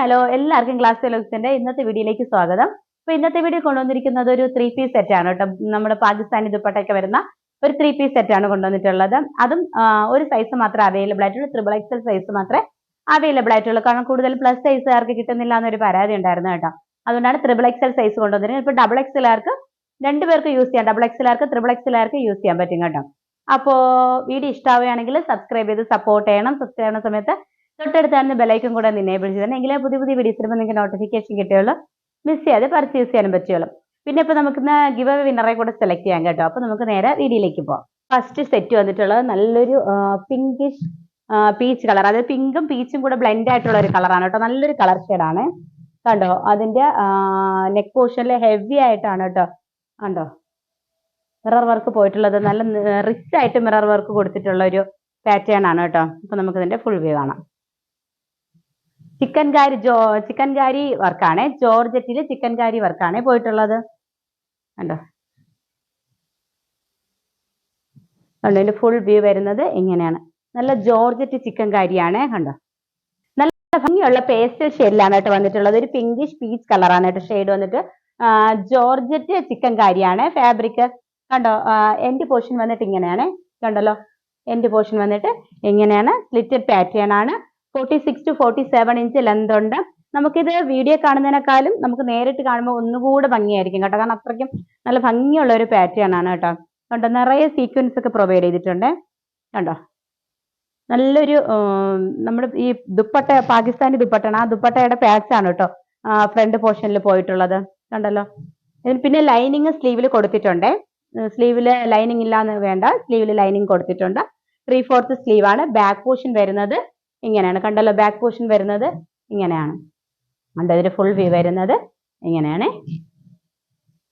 Hello, എല്ലാവർക്കും class ലോക്സിന്റെ ഇന്നത്തെ വീഡിയോയിലേക്ക് സ്വാഗതം. അപ്പൊ ഇന്നത്തെ വീഡിയോ കൊണ്ടുവന്നിരിക്കുന്നത് ഒരു 3 പീസ് സെറ്റ് ആണ് കേട്ടോ. നമ്മുടെ പാകിസ്ഥാനി ദുപ്പട്ടയൊക്കെ വരുന്ന ഒരു 3 പീസ് സെറ്റ് ആണ് കൊണ്ടുവന്നിട്ടുള്ളത്. അതും ഒരു സൈസ് മാത്രമേ അവൈലബിൾ ആയിട്ടുള്ളൂ. XXL സൈസ് മാത്രമേ അവൈലബിൾ ആയിട്ടുള്ളൂ. കാരണം കൂടുതൽ പ്ലസ് സൈസുകാർക്ക് കിട്ടുന്നില്ല എന്നൊരു പരാതി ഉണ്ടായിരുന്നു കേട്ടോ. അതുകൊണ്ടാണ് XXL സൈസ് കൊണ്ടുവന്നിരുന്നത്. ഇപ്പൊ XXLകാർക്ക് രണ്ടുപേർക്ക് യൂസ് ചെയ്യാം. XXLകാർക്ക് XXLകാർക്ക് യൂസ് ചെയ്യാൻ പറ്റും കേട്ടോ. അപ്പോ വീഡിയോ ഇഷ്ടമാവുകയാണെങ്കിൽ സബ്സ്ക്രൈബ് ചെയ്ത് സപ്പോർട്ട് ചെയ്യണം. സബ്സ്ക്രൈബ് ചെയ്യുന്ന സമയത്ത് തൊട്ടടുത്ത് തന്നെ ബെലൈക്കൺ കൂടെ എനേബിൾ ചെയ്യണം. എങ്കിലേ പുതിയ വീഡിയോസ് വരുമ്പോൾ നിങ്ങൾക്ക് നോട്ടിഫിക്കേഷൻ കിട്ടുകയുള്ളൂ. മിസ് ചെയ്യാതെ പർച്ചേസ് ചെയ്യാനും പറ്റുള്ളൂ. പിന്നെ ഇപ്പൊ നമുക്ക് ഗിവ് അവേ വിന്നറെ കൂടെ സെലക്ട് ചെയ്യാം കേട്ടോ. അപ്പൊ നമുക്ക് നേരെ വീഡിയോയിലേക്ക് പോകാം. ഫസ്റ്റ് സെറ്റ് വന്നിട്ടുള്ളത് നല്ലൊരു പിങ്കിഷ് പീച്ച് കളർ, അതായത് പിങ്കും പീച്ചും കൂടെ ബ്ലെൻഡ് ആയിട്ടുള്ള ഒരു കളറാണ് കേട്ടോ. നല്ലൊരു കളർ ഷെയ്ഡാണ് കണ്ടോ. അതിന്റെ നെക്ക് പോർഷനിൽ ഹെവി ആയിട്ടാണ് കേട്ടോ. കണ്ടോ മിറർ വർക്ക് പോയിട്ടുള്ളത്. നല്ല റിച്ച് ആയിട്ട് മിറർ വർക്ക് കൊടുത്തിട്ടുള്ള ഒരു പാറ്റേൺ ആണ് കേട്ടോ. അപ്പൊ നമുക്ക് ഇതിന്റെ ഫുൾ വ്യൂ കാണാം. ചിക്കൻകാരി വർക്കാണ്. ജോർജറ്റില് ചിക്കൻകാരി വർക്കാണ് പോയിട്ടുള്ളത്. കണ്ടോ കണ്ടോ ഇതിന്റെ ഫുൾ വ്യൂ വരുന്നത് ഇങ്ങനെയാണ്. നല്ല ജോർജറ്റ് ചിക്കൻകാരിയാണ്. കണ്ടോ നല്ല ഭംഗിയുള്ള പേസ്റ്റൽ ഷെയ്ഡിലാണ് കേട്ടോ വന്നിട്ടുള്ളത്. ഒരു പിങ്കിഷ് പീച്ച് കളറാണ് കേട്ടോ ഷെയ്ഡ് വന്നിട്ട്. ജോർജറ്റ് ചിക്കൻകാരിയാണ്. ഫാബ്രിക് കണ്ടോ. എൻഡ് പോർഷൻ വന്നിട്ട് ഇങ്ങനെയാണ്. കണ്ടല്ലോ എൻഡ് പോർഷൻ വന്നിട്ട് ഇങ്ങനെയാണ്. സ്ലിറ്റഡ് പാറ്റേൺ ആണ്. 46 to 47 ഇഞ്ച് ലെന്ത് ഉണ്ട്. നമുക്കിത് വീഡിയോ കാണുന്നതിനേക്കാളും നമുക്ക് നേരിട്ട് കാണുമ്പോൾ ഒന്നുകൂടെ ഭംഗിയായിരിക്കും കേട്ടോ. കാരണം അത്രയ്ക്കും നല്ല ഭംഗിയുള്ള ഒരു പാറ്റേൺ ആണ് കേട്ടോ. കണ്ടോ നിറയെ സീക്വൻസ് ഒക്കെ പ്രൊവൈഡ് ചെയ്തിട്ടുണ്ട്. കണ്ടോ നല്ലൊരു നമ്മുടെ ഈ ദുപ്പട്ട പാകിസ്ഥാനി ദുപ്പട്ടയാണ്. ആ ദുപ്പട്ടയുടെ പാച്ച് ആണ് കേട്ടോ ഫ്രണ്ട് പോർഷനിൽ പോയിട്ടുള്ളത്. കണ്ടല്ലോ. പിന്നെ ലൈനിങ് സ്ലീവിൽ കൊടുത്തിട്ടുണ്ട്. സ്ലീവിൽ ലൈനിങ് ഇല്ലാന്ന് വേണ്ട, സ്ലീവിൽ ലൈനിങ് കൊടുത്തിട്ടുണ്ട്. 3/4 സ്ലീവ് ആണ്. ബാക്ക് പോർഷൻ വരുന്നത് ഇങ്ങനെയാണ്. കണ്ടല്ലോ ബാക്ക് പോർഷൻ വരുന്നത് ഇങ്ങനെയാണ്. കണ്ടോ ഇതിന്റെ ഫുൾ വ്യൂ വരുന്നത് ഇങ്ങനെയാണ്.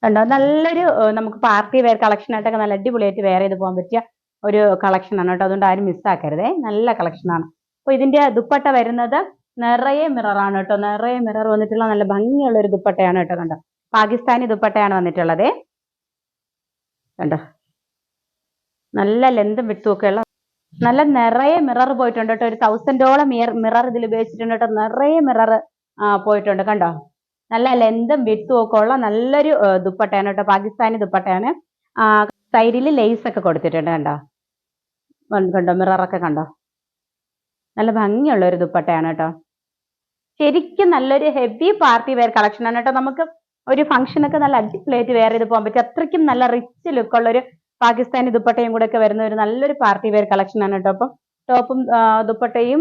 കണ്ടോ നല്ലൊരു നമുക്ക് പാർട്ടി വെയർ കളക്ഷൻ ആയിട്ടൊക്കെ നല്ല അടിപൊളിയായിട്ട് വെയർ ചെയ്ത് പോകാൻ പറ്റിയ ഒരു കളക്ഷൻ ആണ് കേട്ടോ. അതുകൊണ്ട് ആരും മിസ്സാക്കരുതേ. നല്ല കളക്ഷൻ ആണ്. അപ്പൊ ഇതിന്റെ ദുപ്പട്ട വരുന്നത് നിറയെ മിറർ ആണ് കേട്ടോ. നിറയെ മിറർ വന്നിട്ടുള്ള നല്ല ഭംഗിയുള്ള ഒരു ദുപ്പട്ടയാണ് കേട്ടോ. കണ്ടോ പാകിസ്ഥാനി ദുപ്പട്ടയാണ് വന്നിട്ടുള്ളത്. കണ്ടോ നല്ല ലെന്തും വിട്ടുമൊക്കെയുള്ള നല്ല നിറയെ മിറർ പോയിട്ടുണ്ട് കേട്ടോ. ഒരു 1000ഓളം മിറർ ഇതിൽ ഉപയോഗിച്ചിട്ടുണ്ട് കേട്ടോ. നിറയെ മിറർ പോയിട്ടുണ്ട്. കണ്ടോ നല്ല ലെന്തും വിട്ടും ഒക്കെ ഉള്ള നല്ലൊരു ദുപ്പട്ടയാണ് കേട്ടോ. പാകിസ്ഥാനി ദുപ്പട്ടയാണ്. സൈഡിൽ ലേസ് ഒക്കെ കൊടുത്തിട്ടുണ്ട്. കണ്ടോ കണ്ടോ മിററൊക്കെ കണ്ടോ. നല്ല ഭംഗിയുള്ള ഒരു ദുപ്പട്ടയാണ് കേട്ടോ. ശരിക്കും നല്ലൊരു ഹെവി പാർട്ടി വെയർ കളക്ഷൻ ആണ് കേട്ടോ. നമുക്ക് ഒരു ഫംഗ്ഷനൊക്കെ നല്ല അടിപൊളിയായിട്ട് വെയർ ചെയ്ത് പോകാൻ പറ്റും. അത്രയ്ക്കും നല്ല റിച്ച് ലുക്കുള്ള ഒരു പാകിസ്ഥാനി ദുപ്പട്ടയും കൂടെ ഒക്കെ വരുന്ന ഒരു നല്ലൊരു പാർട്ടി വെയർ കളക്ഷൻ ആണ് കേട്ടോ. അപ്പം ടോപ്പും ദുപ്പട്ടയും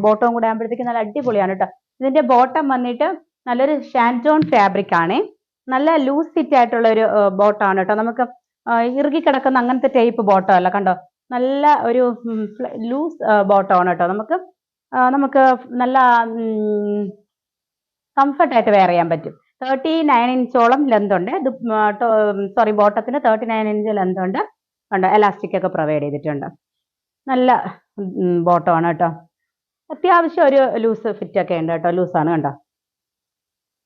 ബോട്ടവും കൂടെ ആകുമ്പോഴത്തേക്കും നല്ല അടിപൊളിയാണ് കേട്ടോ. ഇതിന്റെ ബോട്ടം വന്നിട്ട് നല്ലൊരു ഷാൻറ്റോൺ ഫാബ്രിക് ആണ്. നല്ല ലൂസ് ഫിറ്റ് ആയിട്ടുള്ള ഒരു ബോട്ടം ആണ് കേട്ടോ. നമുക്ക് ഇറുകി കിടക്കുന്ന അങ്ങനത്തെ ടൈപ്പ് ബോട്ടം അല്ല. കണ്ടോ നല്ല ഒരു ലൂസ് ബോട്ടം ആണ് കേട്ടോ. നമുക്ക് നല്ല കംഫർട്ടായിട്ട് വെയർ ചെയ്യാൻ പറ്റും. 39 ഇഞ്ചോളം ലെന്ത് ഉണ്ട്. ബോട്ടത്തിന് 39 ഇഞ്ച് ലെന്ത് ഉണ്ട്. കണ്ടോ എലാസ്റ്റിക് ഒക്കെ പ്രൊവൈഡ് ചെയ്തിട്ടുണ്ട്. നല്ല ബോട്ടമാണ് കേട്ടോ. അത്യാവശ്യം ഒരു ലൂസ് ഫിറ്റ് ഒക്കെ ഉണ്ട് കേട്ടോ. ലൂസാണ് കണ്ടോ.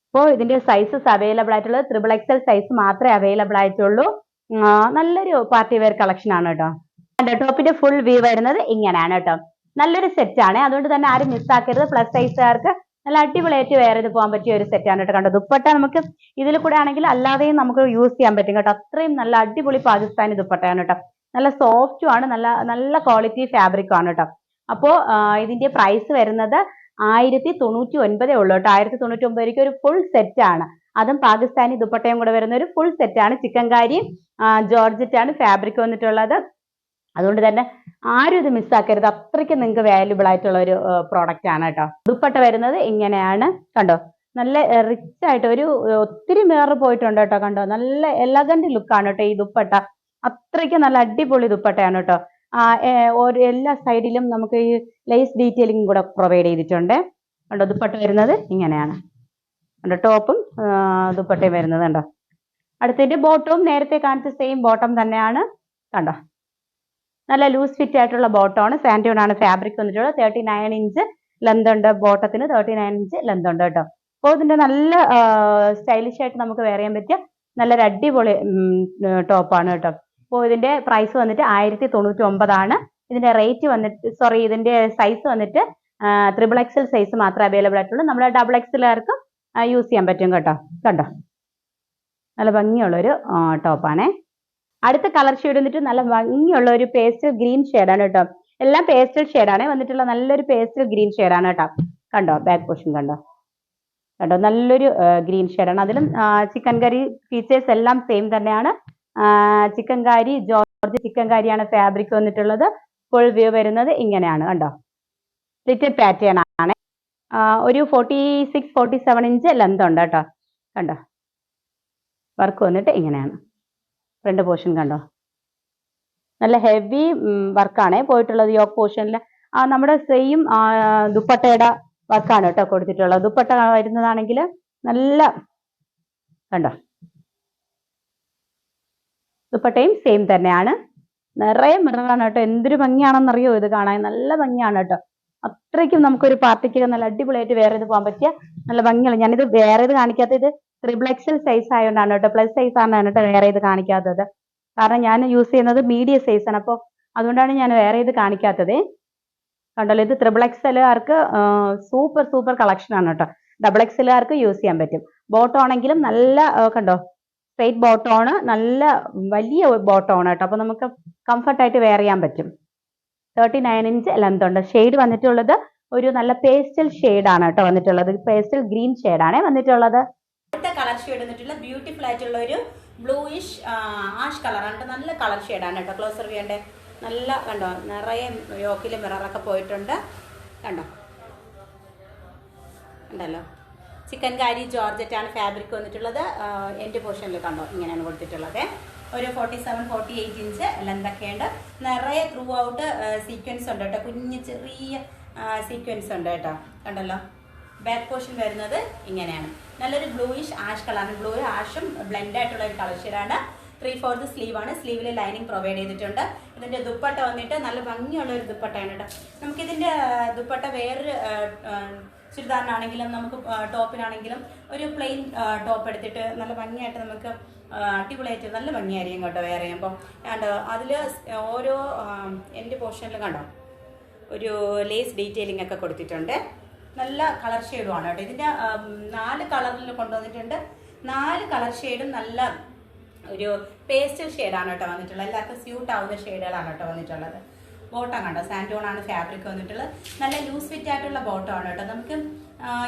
അപ്പോൾ ഇതിന്റെ സൈസസ് അവൈലബിൾ ആയിട്ടുള്ളത് XXL സൈസ് മാത്രമേ അവൈലബിൾ ആയിട്ടുള്ളൂ. നല്ലൊരു പാർട്ടി വെയർ കളക്ഷൻ ആണ് കേട്ടോ. ടോപ്പിന്റെ ഫുൾ വ്യൂ വരുന്നത് ഇങ്ങനെയാണ് കേട്ടോ. നല്ലൊരു സെറ്റ് ആണ്. അതുകൊണ്ട് തന്നെ ആരും മിസ്സാക്കരുത്. പ്ലസ് സൈസുകാർക്ക് നല്ല അടിപൊളിയായിട്ട് വെയർ ചെയ്ത് പോകാൻ പറ്റിയ ഒരു സെറ്റ് ആണ് കേട്ടോ. കണ്ടോ ദുപ്പട്ട നമുക്ക് ഇതിൽ കൂടെ ആണെങ്കിൽ അല്ലാതെയും നമുക്ക് യൂസ് ചെയ്യാൻ പറ്റും കേട്ടോ. അത്രയും നല്ല അടിപൊളി പാകിസ്ഥാനി ദുപ്പട്ടയാണ് കേട്ടോ. നല്ല സോഫ്റ്റും ആണ്. നല്ല ക്വാളിറ്റി ഫാബ്രിക്കും ആണ് കേട്ടോ. അപ്പോ ഇതിന്റെ പ്രൈസ് വരുന്നത് 1099 ഉള്ളൂ കേട്ടോ. 1099 ഒരു ഫുൾ സെറ്റ് ആണ്. അതും പാകിസ്ഥാനി ദുപ്പട്ടയും കൂടെ വരുന്ന ഒരു ഫുൾ സെറ്റ് ആണ്. ചിക്കൻകാരി ജോർജറ്റ് ആണ് ഫാബ്രിക് വന്നിട്ടുള്ളത്. അതുകൊണ്ട് തന്നെ ആരും ഇത് മിസ്സാക്കരുത്. അത്രയ്ക്ക് നിങ്ങൾക്ക് വാല്യുബിൾ ആയിട്ടുള്ള ഒരു പ്രോഡക്റ്റ് ആണ് കേട്ടോ. ദുപ്പട്ട വരുന്നത് ഇങ്ങനെയാണ്. കണ്ടോ നല്ല റിച്ച് ആയിട്ട് ഒത്തിരി മിറർ പോയിട്ടുണ്ട് കേട്ടോ. കണ്ടോ നല്ല എലഗന്റ് ലുക്കാണ് കേട്ടോ ഈ ദുപ്പട്ട. അത്രയ്ക്ക് നല്ല അടിപൊളി ദുപ്പട്ടയാണ് കേട്ടോ. എല്ലാ സൈഡിലും നമുക്ക് ഈ ലേസ് ഡീറ്റെയിലിംഗ് കൂടെ പ്രൊവൈഡ് ചെയ്തിട്ടുണ്ട്. കണ്ടോ ദുപ്പട്ട വരുന്നത് ഇങ്ങനെയാണ്. കണ്ടോ ടോപ്പും ദുപ്പട്ടയും വരുന്നത് കണ്ടോ. അടുത്തതിന്റെ ബോട്ടവും നേരത്തെ കാണിച്ച സെയിം ബോട്ടം തന്നെയാണ്. കണ്ടോ നല്ല ലൂസ് ഫിറ്റ് ആയിട്ടുള്ള ബോട്ടമാണ്. സാൻറ്റോൺ ആണ് ഫാബ്രിക് വന്നിട്ടുള്ളത്. 39 ഇഞ്ച് ലെന്ത് ഉണ്ട്. ബോട്ടത്തിന് 39 ഇഞ്ച് ലെന്ത് ഉണ്ട് കേട്ടോ. അപ്പോൾ ഇതിന്റെ നല്ല സ്റ്റൈലിഷ് ആയിട്ട് നമുക്ക് വെയർ ചെയ്യാൻ പറ്റിയ നല്ലൊരു അടിപൊളി ടോപ്പാണ് കേട്ടോ. അപ്പോൾ ഇതിന്റെ പ്രൈസ് വന്നിട്ട് 1099 ആണ്. ഇതിന്റെ റേറ്റ് വന്നിട്ട് ഇതിന്റെ സൈസ് വന്നിട്ട് XXL സൈസ് മാത്രമേ അവൈലബിൾ ആയിട്ടുള്ളൂ. നമ്മുടെ XXLകാർക്ക് യൂസ് ചെയ്യാൻ പറ്റും കേട്ടോ. കണ്ടോ, നല്ല ഭംഗിയുള്ളൊരു ടോപ്പാണേ. അടുത്ത കളർ ഷെയ്ഡ് വന്നിട്ട് നല്ല ഭംഗിയുള്ള ഒരു പേസ്റ്റൽ ഗ്രീൻ ഷെയ്ഡാണ് കേട്ടോ. എല്ലാം പേസ്റ്റൽ ഷെയ്ഡാണ് വന്നിട്ടുള്ള, നല്ലൊരു പേസ്റ്റൽ ഗ്രീൻ ഷെയ്ഡാണ് കേട്ടോ. കണ്ടോ, ബാക്ക് പോർഷൻ കണ്ടോ, കണ്ടോ, നല്ലൊരു ഗ്രീൻ ഷെയ്ഡാണ്. അതിലും ചിക്കൻ കറി ഫീച്ചേഴ്സ് എല്ലാം സെയിം തന്നെയാണ്. ചിക്കൻ കാരി ജോർജ് ചിക്കൻ കാരിയാണ് ഫാബ്രിക് വന്നിട്ടുള്ളത്. ഫുൾ വ്യൂ വരുന്നത് ഇങ്ങനെയാണ് കണ്ടോ. ലിറ്റിൽ പാറ്റേൺ ആണ്. ഒരു 46-47 ഇഞ്ച് ലെന്ത് ഉണ്ട് കേട്ടോ. കണ്ടോ, വർക്ക് വന്നിട്ട് ഇങ്ങനെയാണ്. ഫ്രണ്ട് പോർഷൻ കണ്ടോ, നല്ല ഹെവി വർക്കാണ് പോയിട്ടുള്ളത്. യോക്ക് പോർഷനിൽ നമ്മുടെ സെയിം ദുപ്പട്ടയുടെ വർക്കാണ് കേട്ടോ കൊടുത്തിട്ടുള്ളത്. ദുപ്പട്ട വരുന്നതാണെങ്കിൽ നല്ല കണ്ടോ, ദുപ്പട്ടയും സെയിം തന്നെയാണ്. നിറയെ മിററാണ് കേട്ടോ. എന്തൊരു ഭംഗിയാണെന്നറിയോ ഇത് കാണാൻ, നല്ല ഭംഗിയാണ് കേട്ടോ. അത്രയ്ക്കും നമുക്കൊരു പാർട്ടിക്ക് നല്ല അടിപൊളിയായിട്ട് വേറെ ഇത് പോകാൻ പറ്റിയ നല്ല ഭംഗിയാണ്. ഞാനിത് വേറെ ഇത് കാണിക്കാത്തത് XXL സൈസ് ആയതുകൊണ്ടാണ് കേട്ടോ. പ്ലസ് സൈസ് ആണ് കേട്ടോ വേറെ ഇത് കാണിക്കാത്തത്. കാരണം ഞാൻ യൂസ് ചെയ്യുന്നത് മീഡിയം സൈസ് ആണ്. അപ്പോൾ അതുകൊണ്ടാണ് ഞാൻ വേറെ ഇത് കാണിക്കാത്തത്. കണ്ടല്ലോ, ഇത് XXLകാർക്ക് സൂപ്പർ കളക്ഷൻ ആണ് കേട്ടോ. XXLകാർക്ക് യൂസ് ചെയ്യാൻ പറ്റും. ബോട്ടം ആണെങ്കിലും നല്ല കണ്ടോ, സ്ട്രെയിറ്റ് ബോട്ടം ആണ്, നല്ല വലിയ ബോട്ടം ആണ് കേട്ടോ. അപ്പൊ നമുക്ക് കംഫർട്ടായിട്ട് വെയർ ചെയ്യാൻ പറ്റും. 39 ഇഞ്ച് ലെന്ത് ഉണ്ട്. ഷെയ്ഡ് വന്നിട്ടുള്ളത് ഒരു നല്ല പേസ്റ്റൽ ഷെയ്ഡ് ആണ് കേട്ടോ വന്നിട്ടുള്ളത്. പേസ്റ്റൽ ഗ്രീൻ ഷെയ്ഡാണ് വന്നിട്ടുള്ളത്. അടുത്ത കളർ ഷെയ്ഡ് വന്നിട്ടുള്ള ബ്യൂട്ടിഫുൾ ആയിട്ടുള്ള ഒരു ബ്ലൂയിഷ് ആഷ് കളറാണ്. നല്ല കളർ ഷെയ്ഡാണ് കേട്ടോ. ക്ലോസർ വ്യൂന്റെ നല്ല കണ്ടോ, നിറയെ യോക്കിൽ മിററൊക്കെ പോയിട്ടുണ്ട് കണ്ടോ. ഉണ്ടല്ലോ, ചിക്കൻ കാരി ജോർജറ്റ് ആണ് ഫാബ്രിക് വന്നിട്ടുള്ളത്. എൻ്റെ പോർഷനിൽ കണ്ടോ ഇങ്ങനെയാണ് കൊടുത്തിട്ടുള്ളത്. ഒരു 47-48 ഇഞ്ച് ലെന്തൊക്കെ ഉണ്ട്. നിറയെ ത്രൂ ഔട്ട് സീക്വൻസ് ഉണ്ട് കേട്ടോ. കുഞ്ഞ് ചെറിയ സീക്വൻസ് ഉണ്ട് കേട്ടോ. കണ്ടല്ലോ, ബാക്ക് പോർഷൻ വരുന്നത് ഇങ്ങനെയാണ്. നല്ലൊരു ബ്ലൂയിഷ് ആഷ് കളറാണ്. ബ്ലൂ ആഷും ബ്ലെൻഡ് ആയിട്ടുള്ള ഒരു കളർ ഷെയ്ഡാണ്. 3/4 സ്ലീവ് ആണ്. സ്ലീവിൽ ലൈനിങ് പ്രൊവൈഡ് ചെയ്തിട്ടുണ്ട്. ഇതിന്റെ ദുപ്പട്ട വന്നിട്ട് നല്ല ഭംഗിയുള്ള ഒരു ദുപ്പട്ടയാണ് കേട്ടോ. നമുക്കിതിന്റെ ദുപ്പട്ട വേറൊരു ചുരിദാറിനാണെങ്കിലും നമുക്ക് ടോപ്പിനാണെങ്കിലും ഒരു പ്ലെയിൻ ടോപ്പ് എടുത്തിട്ട് നല്ല ഭംഗിയായിട്ട് നമുക്ക് അടിപൊളിയായിട്ട് നല്ല ഭംഗിയായിരിക്കും കേട്ടോ വെയർ ചെയ്യുമ്പോൾ. കണ്ടോ, അതിൽ ഓരോ എൻ്റെ പോർഷനിൽ കണ്ടോ ഒരു ലേസ് ഡീറ്റെയിലിംഗ് ഒക്കെ കൊടുത്തിട്ടുണ്ട്. നല്ല കളർ ഷെയ്ഡുമാണ് കേട്ടോ. ഇതിൻ്റെ 4 കളറിൽ കൊണ്ടുവന്നിട്ടുണ്ട്. 4 കളർ ഷെയ്ഡും നല്ല ഒരു പേസ്റ്റൽ ഷെയ്ഡാണ് കേട്ടോ വന്നിട്ടുള്ളത്. എല്ലാവർക്കും സ്യൂട്ട് ആവുന്ന ഷെയ്ഡുകളാണ് കേട്ടോ വന്നിട്ടുള്ളത്. ബോട്ടം കണ്ടോ, സാൻഡോൺ ആണ് ഫാബ്രിക് വന്നിട്ടുള്ളത്. നല്ല ലൂസ് ഫിറ്റ് ആയിട്ടുള്ള ബോട്ടം ആണ് കേട്ടോ. നമുക്ക്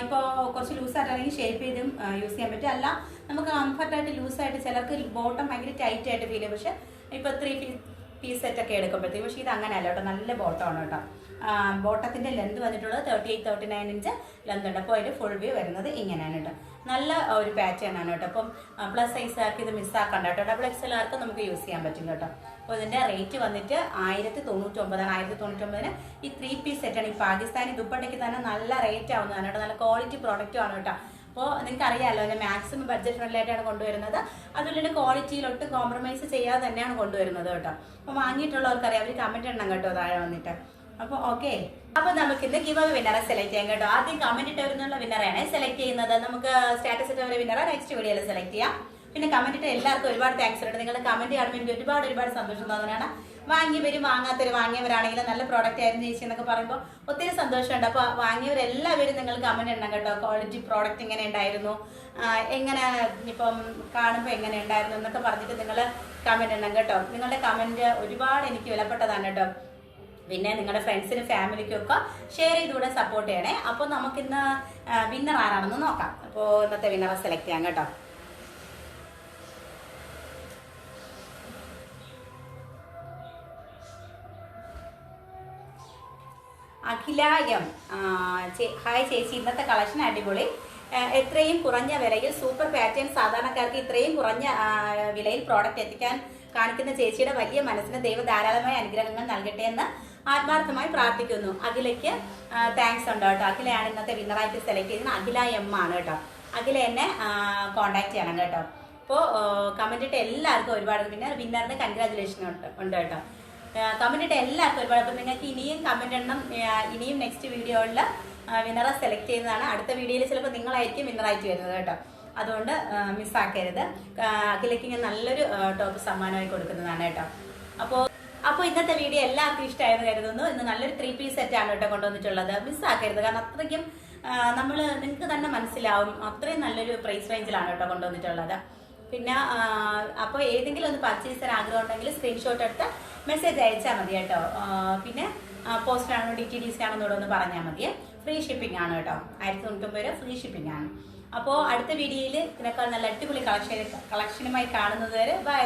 ഇപ്പോൾ കുറച്ച് ലൂസായിട്ടാണെങ്കിൽ ഷേപ്പ് ചെയ്തും യൂസ് ചെയ്യാൻ പറ്റും. അല്ല നമുക്ക് കംഫർട്ടായിട്ട് ലൂസായിട്ട്, ചിലർക്ക് ബോട്ടം ഭയങ്കര ടൈറ്റ് ആയിട്ട് ഫീൽ ചെയ്യും. പക്ഷെ ഇപ്പോൾ 3 പീസ് സെറ്റ് ഒക്കെ എടുക്കുമ്പോഴത്തേക്കും. പക്ഷേ ഇത് അങ്ങനെയല്ല കേട്ടോ, നല്ല ബോട്ടമാണ് കേട്ടോ. ബോട്ടത്തിന്റെ ലെന്ത് വന്നിട്ടുള്ളത് 38-39 ഇഞ്ച് ലെന്ത് ഉണ്ട്. അപ്പോൾ അതിന്റെ ഫുൾ വ്യൂ വരുന്നത് ഇങ്ങനെയാണ് കേട്ടോ. നല്ല ഒരു പാറ്റേൺ ആണ് കേട്ടോ. അപ്പം പ്ലസ് സൈസുകാർക്ക് ഇത് മിസ്സാക്കണ്ട കേട്ടോ. XXLകാർക്ക് നമുക്ക് യൂസ് ചെയ്യാൻ പറ്റും കേട്ടോ. അപ്പോൾ ഇതിന്റെ റേറ്റ് വന്നിട്ട് 1099. 1099 ഈ 3 പീസ് സെറ്റാണ്. ഈ പാകിസ്ഥാനി ദുപ്പട്ടയ്ക്ക് തന്നെ നല്ല റേറ്റ് ആവുന്നതാണ് കേട്ടോ. നല്ല ക്വാളിറ്റി പ്രോഡക്റ്റും ആണ് കേട്ടോ. അപ്പോൾ നിങ്ങൾക്ക് അറിയാമല്ലോ, ഞാൻ മാക്സിമം ബഡ്ജറ്റ് ഫ്രണ്ട്ലി ആയിട്ടാണ് കൊണ്ടുവരുന്നത്. അതുപോലെ ക്വാളിറ്റിയിലൊട്ട് കോംപ്രമൈസ് ചെയ്യാതെ തന്നെയാണ് കൊണ്ടുവരുന്നത് കേട്ടോ. അപ്പോൾ വാങ്ങിയിട്ടുള്ളവർക്കറിയാം, അവർ കമന്റ് ഇടണം കേട്ടോ താഴെ വന്നിട്ട്. അപ്പോൾ ഓക്കെ, അപ്പോൾ നമുക്ക് ഇന്ന് ഗിവ് അവേ വിന്നറെ സെലക്ട് ചെയ്യാം കേട്ടോ. ആദ്യം കമന്റ് ഇട്ടവരുന്നുള്ള വിന്നറാണ് സെലക്ട് ചെയ്യുന്നത്. നമുക്ക് സ്റ്റാറ്റസ് ഇട്ടവരെ വിന്നറെ നെക്സ്റ്റ് വീഡിയോയിൽ സെലക്ട് ചെയ്യാം. പിന്നെ കമന്റ് ഇട്ട എല്ലാവർക്കും ഒരുപാട് താങ്ക്സ് ഉണ്ട്. നിങ്ങളുടെ കമന്റ് കാണുമ്പോൾ എനിക്ക് ഒരുപാട് സന്തോഷം തോന്നുന്നതാണ്. വാങ്ങിയവരും വാങ്ങാത്തവരും, വാങ്ങിയവരാണെങ്കിലും നല്ല പ്രോഡക്റ്റ് ആയിരുന്നു ചേച്ചി എന്നൊക്കെ പറയുമ്പോൾ ഒത്തിരി സന്തോഷമുണ്ട്. അപ്പോൾ വാങ്ങിയവരെല്ലാവരും നിങ്ങൾ കമന്റ് ഇടണം കേട്ടോ. ക്വാളിറ്റി പ്രോഡക്റ്റ് എങ്ങനെ ഉണ്ടായിരുന്നു, എങ്ങനെ ഇപ്പം കാണുമ്പോൾ എങ്ങനെ ഉണ്ടായിരുന്നു എന്നൊക്കെ പറഞ്ഞിട്ട് നിങ്ങൾ കമന്റ് ഇടണം കേട്ടോ. നിങ്ങളുടെ കമന്റ് ഒരുപാട് എനിക്ക് വിലപ്പെട്ടതാണ് കേട്ടോ. പിന്നെ നിങ്ങളുടെ ഫ്രണ്ട്സിനും ഫാമിലിക്കും ഒക്കെ ഷെയർ ചെയ്തുകൂടെ സപ്പോർട്ട് ചെയ്യണേ. അപ്പോൾ നമുക്കിന്ന് വിന്നർ ആരാണെന്ന് നോക്കാം. അപ്പോൾ ഇന്നത്തെ വിന്നറെ സെലക്ട് ചെയ്യാം കേട്ടോ. അഖില എം. ഹായ് ചേച്ചി, ഇന്നത്തെ കളക്ഷൻ അടിപൊളി. എത്രയും കുറഞ്ഞ വിലയിൽ സൂപ്പർ പാറ്റേൺ. സാധാരണക്കാർക്ക് ഇത്രയും കുറഞ്ഞ വിലയിൽ പ്രോഡക്റ്റ് എത്തിക്കാൻ കാണിക്കുന്ന ചേച്ചിയുടെ വലിയ മനസ്സിന് ദൈവം ധാരാളമായ അനുഗ്രഹങ്ങൾ നൽകട്ടെ എന്ന് ആത്മാർത്ഥമായി പ്രാർത്ഥിക്കുന്നു. അഖിലയ്ക്ക് താങ്ക്സ് ഉണ്ട് കേട്ടോ. അഖിലയാണ് ഇന്നത്തെ വിന്നറായിട്ട് സെലക്ട് ചെയ്യുന്നത്. അഖില എം ആണ് കേട്ടോ. അഖില എന്നെ കോണ്ടാക്ട് ചെയ്യണം കേട്ടോ. അപ്പോൾ കമന്റ് ഇട്ട് എല്ലാവർക്കും ഒരുപാട്, പിന്നെ വിന്നറിന് കൺഗ്രാജുലേഷൻ ഉണ്ട് കേട്ടോ. കമന്റ് ഇട്ട് എല്ലാവർക്കും ഒരുപാട്. അപ്പം നിങ്ങൾക്ക് ഇനിയും കമന്റ് എണ്ണം, ഇനിയും നെക്സ്റ്റ് വീഡിയോയിൽ വിന്നറെ സെലക്ട് ചെയ്യുന്നതാണ്. അടുത്ത വീഡിയോയിൽ ചിലപ്പോൾ നിങ്ങളായിരിക്കും വിന്നറായിട്ട് വരുന്നത് കേട്ടോ. അതുകൊണ്ട് മിസ്സാക്കരുത്. അഖിലയ്ക്ക് നല്ലൊരു ടോപ്പ് സമ്മാനമായി കൊടുക്കുന്നതാണ് കേട്ടോ. അപ്പോൾ അപ്പോൾ ഇന്നത്തെ വീഡിയോ എല്ലാവർക്കും ഇഷ്ടമായെന്ന് കരുതുന്നു. ഇന്ന് നല്ലൊരു 3 പീസ് സെറ്റ് ആണ് കേട്ടോ കൊണ്ടുവന്നിട്ടുള്ളത്. മിസ്സാക്കരുത്, കാരണം അത്രയ്ക്കും നിങ്ങൾക്ക് തന്നെ മനസ്സിലാവും, അത്രയും നല്ലൊരു പ്രൈസ് റേഞ്ചിലാണ് കേട്ടോ കൊണ്ടുവന്നിട്ടുള്ളത്. പിന്നെ അപ്പോൾ ഏതെങ്കിലും ഒന്ന് പർച്ചേസ് ചെയ്യാൻ ആഗ്രഹം ഉണ്ടെങ്കിൽ സ്ക്രീൻഷോട്ട് എടുത്ത് മെസ്സേജ് അയച്ചാൽ മതി കേട്ടോ. പിന്നെ പോസ്റ്റിനാണോ DTDC ആണോ എന്നോട് ഒന്ന് പറഞ്ഞാൽ മതി. ഫ്രീ ഷിപ്പിംഗ് ആണ് കേട്ടോ, 1099 രൂപ ഫ്രീ ഷിപ്പിംഗ് ആണ്. അപ്പോൾ അടുത്ത വീഡിയോയിൽ ഇതിനേക്കാൾ നല്ല അടിപൊളി കളക്ഷനുമായി കാണുന്നത് വരെ ബൈ.